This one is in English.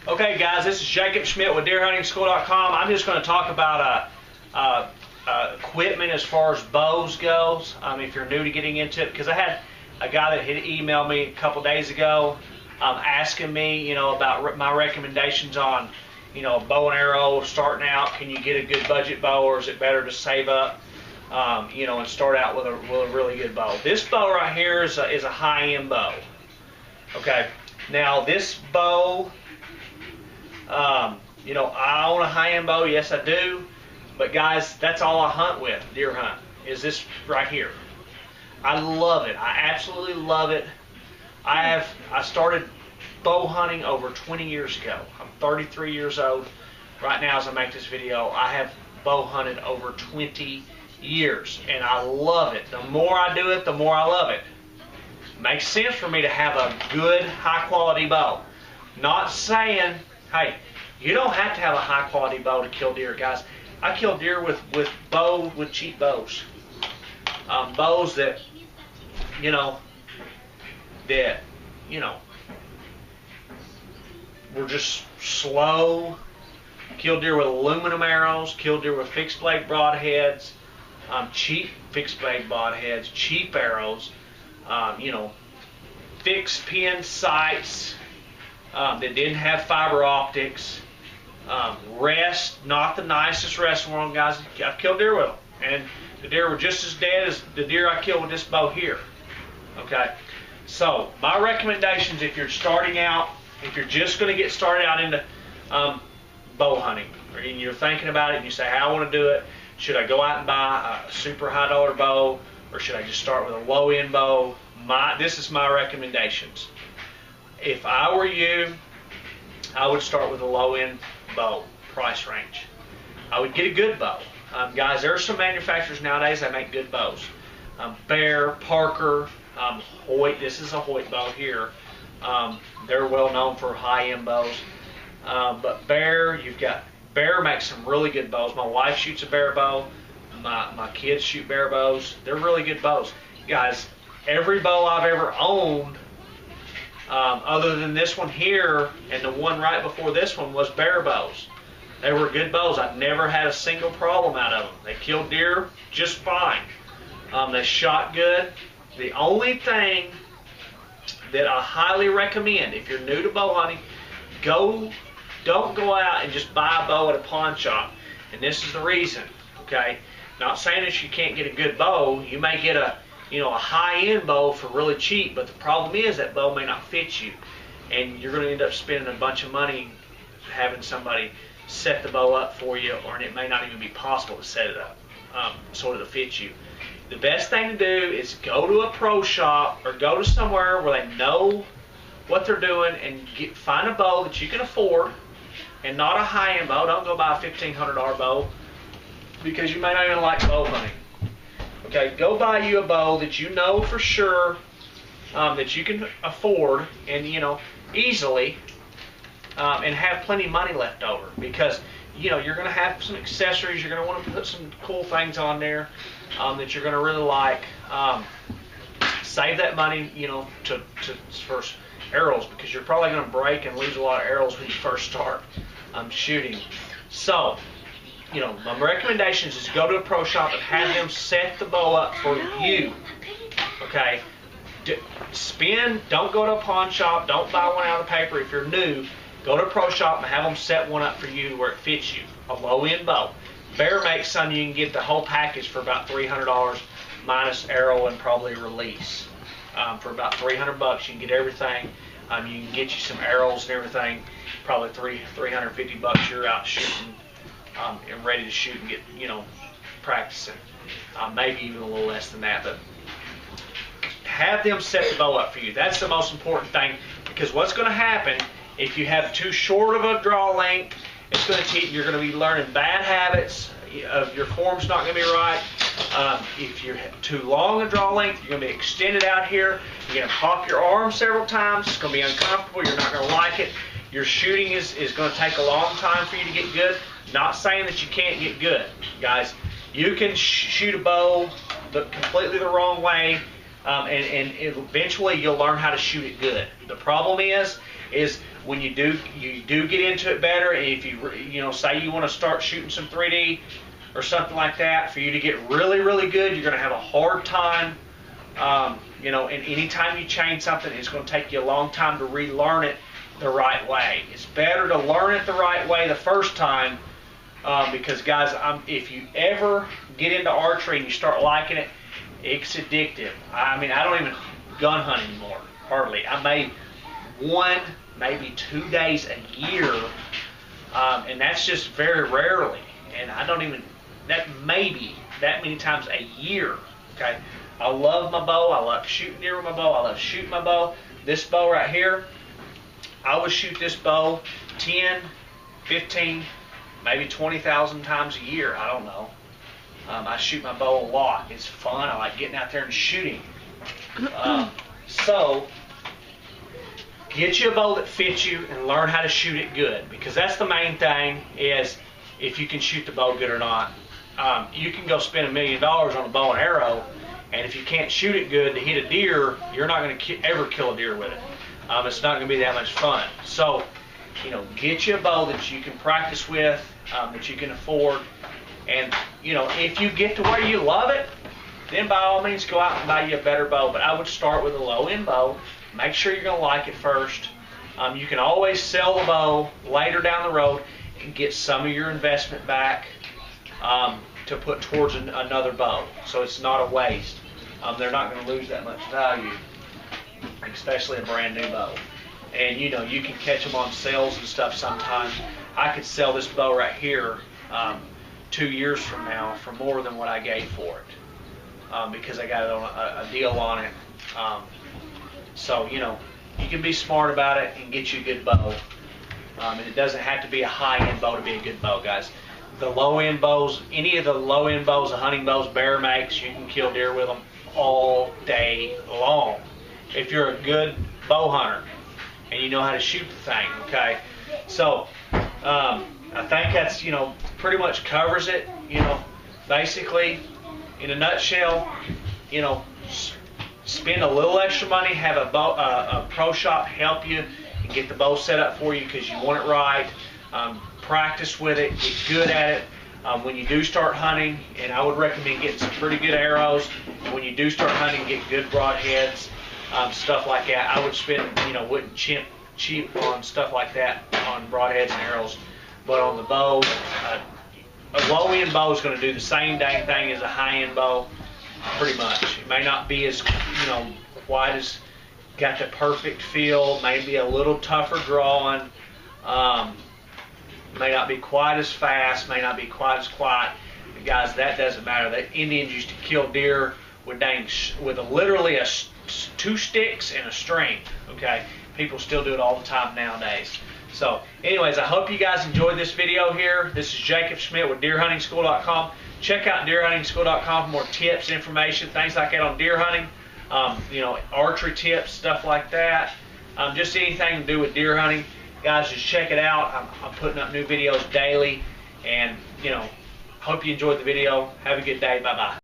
Okay guys, this is Jacob Schmitt with deerhuntingschool.com. I'm just going to talk about equipment as far as bows goes, if you're new to getting into it, because I had a guy that had emailed me a couple days ago asking me, about my recommendations on, a bow and arrow starting out. Can you get a good budget bow, or is it better to save up, and start out with a really good bow? This bow right here is a high-end bow. Okay, now this bow, I own a high-end bow, yes I do, but guys, that's all I hunt with, deer hunt, is this right here. I love it. I absolutely love it. I started bow hunting over 20 years ago. I'm 33 years old right now as I make this video. I have bow hunted over 20 years, and I love it. The more I do it, the more I love it. Makes sense for me to have a good, high-quality bow. Not saying, hey, you don't have to have a high-quality bow to kill deer, guys. I kill deer with cheap bows. Bows that, were just slow. Kill deer with aluminum arrows. Kill deer with fixed blade broadheads. Cheap fixed blade broadheads. Cheap arrows. Fixed pin sights that didn't have fiber optics. Rest, not the nicest rest in the world, guys. I've killed deer with them, and the deer were just as dead as the deer I killed with this bow here. Okay, so my recommendations, if you're starting out, if you're just going to get started out into bow hunting, or you're thinking about it and you say, hey, I want to do it, should I go out and buy a super high dollar bow, or should I just start with a low end bow? This is my recommendations. If I were you, I would start with a low end bow price range. I would get a good bow. Guys, there are some manufacturers nowadays that make good bows. Bear, Parker, Hoyt. This is a Hoyt bow here. They're well known for high-end bows. But Bear makes some really good bows. My wife shoots a Bear bow. My kids shoot Bear bows. They're really good bows. Guys, every bow I've ever owned, other than this one here and the one right before this one, was Bear bows. They were good bows. I never had a single problem out of them. They killed deer just fine. They shot good. The only thing that I highly recommend, if you're new to bow hunting, don't go out and just buy a bow at a pawn shop. And this is the reason, okay? Not saying that you can't get a good bow. You may get a high-end bow for really cheap, but the problem is that bow may not fit you, and you're going to end up spending a bunch of money having somebody set the bow up for you, or it may not even be possible to set it up so it'll fit you. The best thing to do is go to a pro shop or go to somewhere where they know what they're doing and find a bow that you can afford, and not a high-end bow. Don't go buy a $1,500 bow, because you may not even like bow hunting. Okay, go buy you a bow that you know for sure that you can afford and easily, and have plenty of money left over, because you're going to have some accessories. You're going to want to put some cool things on there that you're going to really like. Save that money, for arrows, because you're probably going to break and lose a lot of arrows when you first start shooting. So, my recommendations is go to a pro shop and have them set the bow up for you. Okay? Don't go to a pawn shop. Don't buy one out of the paper. If you're new, go to a pro shop and have them set one up for you where it fits you. A low-end bow. Bear makes some. You can get the whole package for about $300 minus arrow and probably release. For about $300 you can get everything. You can get you some arrows and everything. Probably $350 you're out shooting and ready to shoot and get practicing. Maybe even a little less than that, but have them set the bow up for you. That's the most important thing, because what's going to happen if you have too short of a draw length, you're going to be learning bad habits. Your form's not going to be right. If you have too long a draw length, you're going to be extended out here. You're going to pop your arm several times. It's going to be uncomfortable. You're not going to like it. Your shooting is going to take a long time for you to get good. Not saying that you can't get good, guys. You can shoot a bow completely the wrong way, and eventually you'll learn how to shoot it good. The problem is when you do get into it better, if you say you want to start shooting some 3D or something like that, for you to get really, really good, you're going to have a hard time. And anytime you change something, it's going to take you a long time to relearn it the right way. It's better to learn it the right way the first time, because guys, if you ever get into archery and you start liking it, it's addictive. I mean, I don't even gun hunt anymore, hardly. I may 1, maybe 2 days a year, and that's just very rarely. And I don't even, that maybe that many times a year, okay? I love my bow. I love shooting deer with my bow. I love shooting my bow. This bow right here, I would shoot this bow 10, 15, maybe 20,000 times a year. I don't know. I shoot my bow a lot. It's fun. I like getting out there and shooting. So get you a bow that fits you and learn how to shoot it good, because that's the main thing, is if you can shoot the bow good or not. You can go spend $1 million on a bow and arrow, and if you can't shoot it good to hit a deer, you're not going to ever kill a deer with it. It's not going to be that much fun. So, get you a bow that you can practice with, that you can afford, and if you get to where you love it, then by all means go out and buy you a better bow. But I would start with a low-end bow. Make sure you're going to like it first. You can always sell the bow later down the road and get some of your investment back to put towards another bow, so it's not a waste. They're not going to lose that much value, especially a brand new bow. And you can catch them on sales and stuff sometimes. I could sell this bow right here 2 years from now for more than what I gave for it, because I got it on a deal on it. So you can be smart about it and get you a good bow. And it doesn't have to be a high-end bow to be a good bow, guys. The low-end bows, any of the low-end bows, the hunting bows Bear makes, you can kill deer with them all day long. If you're a good bow hunter and you know how to shoot the thing, okay? So I think that's, pretty much covers it. Basically, in a nutshell, spend a little extra money, have a pro shop help you and get the bow set up for you because you want it right. Practice with it, get good at it. When you do start hunting, and I would recommend getting some pretty good arrows. When you do start hunting, get good broadheads, stuff like that. I would spend, wouldn't cheap on stuff like that, on broadheads and arrows. But on the bow, a low-end bow is going to do the same dang thing as a high-end bow, pretty much. It may not be as, quite as, got the perfect feel, maybe a little tougher drawing. May not be quite as fast, may not be quite as quiet. And guys, that doesn't matter. The Indians used to kill deer with literally 2 sticks and a string. Okay, people still do it all the time nowadays. So, anyways, I hope you guys enjoyed this video here. This is Jacob Schmitt with DeerHuntingSchool.com. Check out DeerHuntingSchool.com for more tips, information, things like that on deer hunting. Archery tips, stuff like that. Just anything to do with deer hunting. Guys, just check it out. I'm putting up new videos daily, and hope you enjoyed the video. Have a good day. Bye bye.